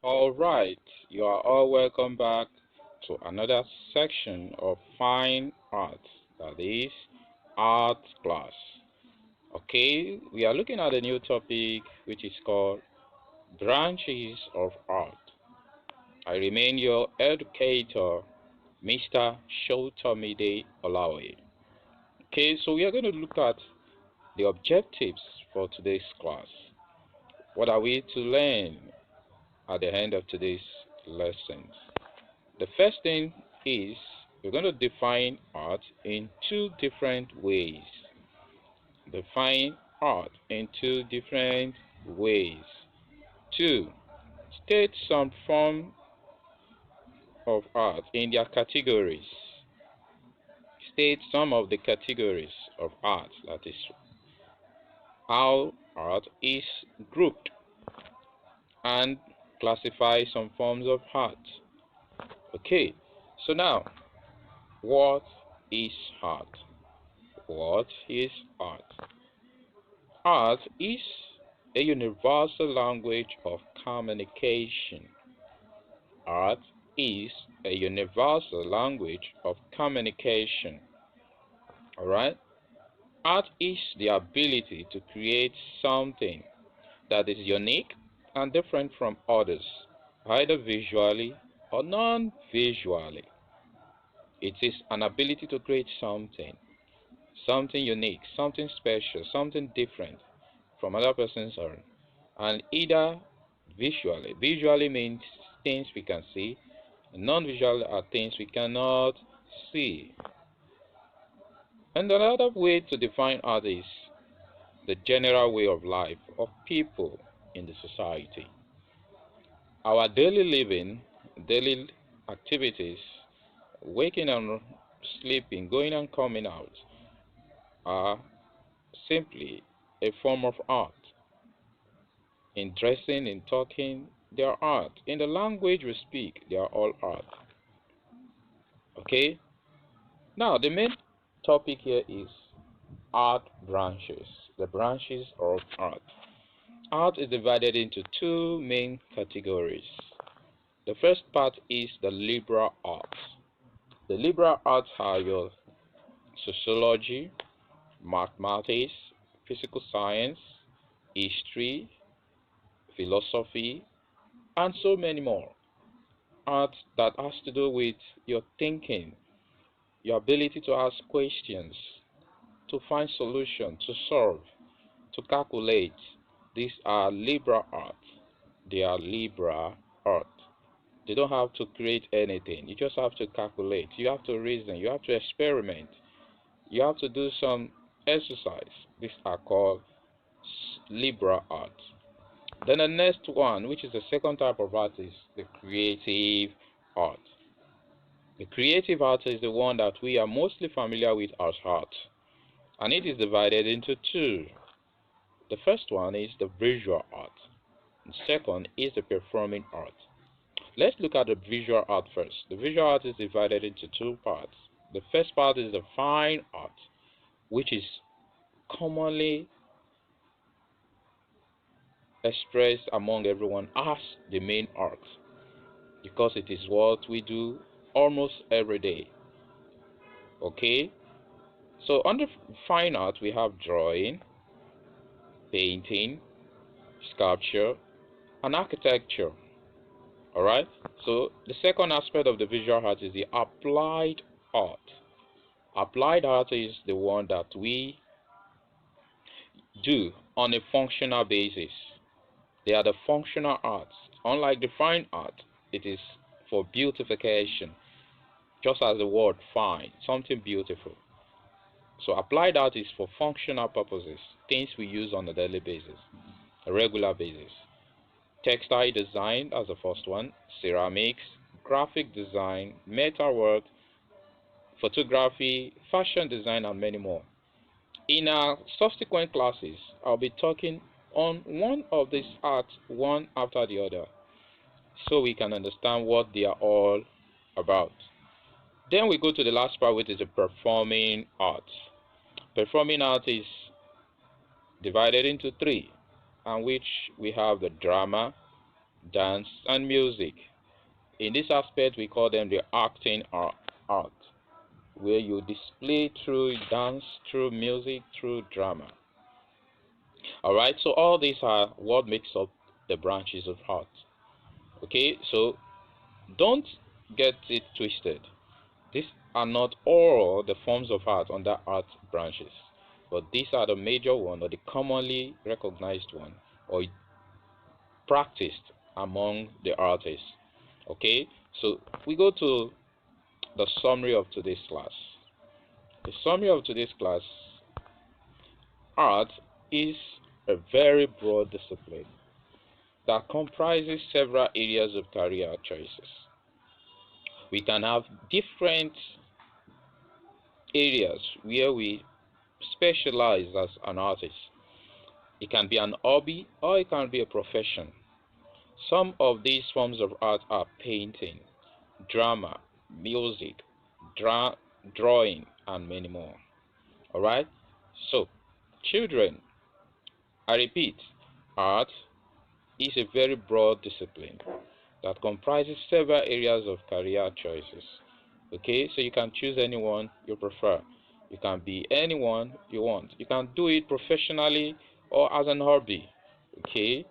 All right, you are all welcome back to another section of fine art, that is art class. Okay, we are looking at a new topic which is called branches of art. I remain your educator, Mr. Shotomide Olawe. Okay, so we are going to look at the objectives for today's class. What are we to learn at the end of today's lessons? The first thing is we're going to define art in two different ways. Define art in two different ways. Two, state some form of art in their categories. State some of the categories of art, that is how art is grouped, and classify some forms of art. Okay, so now, what is art? What is art? Art is a universal language of communication. Art is a universal language of communication. Alright? Art is the ability to create something that is unique and different from others, either visually or non-visually. It is an ability to create something unique, something special, something different from other person's own, and either visually. Visually means things we can see, non-visual are things we cannot see. And another way to define art is the general way of life of people in the society. Our daily living, daily activities, waking and sleeping, going and coming out, are simply a form of art. In dressing, in talking, they are art. In the language we speak, they are all art. Okay? Now, the main topic here is art branches. The branches of art. Art is divided into two main categories. The first part is the liberal arts. The liberal arts are your sociology, mathematics, physical science, history, philosophy, and so many more. Art that has to do with your thinking, your ability to ask questions, to find solutions, to solve, to calculate. These are liberal art. They are liberal art. They don't have to create anything. You just have to calculate. You have to reason. You have to experiment. You have to do some exercise. These are called liberal art. Then the next one, which is the second type of art, is the creative art. The creative art is the one that we are mostly familiar with as art, and it is divided into two. The first one is the visual art, and second is the performing art. Let's look at the visual art first. The visual art is divided into two parts. The first part is the fine art, which is commonly expressed among everyone as the main art, because it is what we do almost every day. Okay, so under fine art we have drawing, painting, sculpture, and architecture. Alright, so the second aspect of the visual art is the applied art. Applied art is the one that we do on a functional basis. They are the functional arts. Unlike the fine art, it is for beautification, just as the word fine, something beautiful. So applied art is for functional purposes, things we use on a daily basis, a regular basis. Textile design as the first one, ceramics, graphic design, metalwork, photography, fashion design, and many more. In our subsequent classes, I'll be talking on one of these arts one after the other, so we can understand what they are all about. Then we go to the last part, which is the performing arts. Performing art is divided into three, and which we have the drama, dance, and music. In this aspect, we call them the acting art, where you display through dance, through music, through drama. Alright, so all these are what makes up the branches of art. Okay, so don't get it twisted. These are not all the forms of art under art branches, but these are the major one, or the commonly recognized one, or practiced among the artists. Okay, so we go to the summary of today's class. The summary of today's class: art is a very broad discipline that comprises several areas of career choices. We can have different areas where we specialize as an artist. It can be an hobby or it can be a profession. Some of these forms of art are painting, drama, music, drawing, and many more. Alright? So, children, I repeat, art is a very broad discipline that comprises several areas of career choices. Okay, so you can choose anyone you prefer. You can be anyone you want. You can do it professionally or as an hobby. Okay,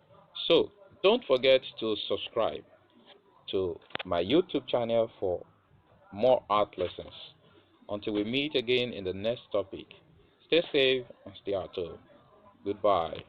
so don't forget to subscribe to my YouTube channel for more art lessons. Until we meet again in the next topic, stay safe and stay at home. Goodbye.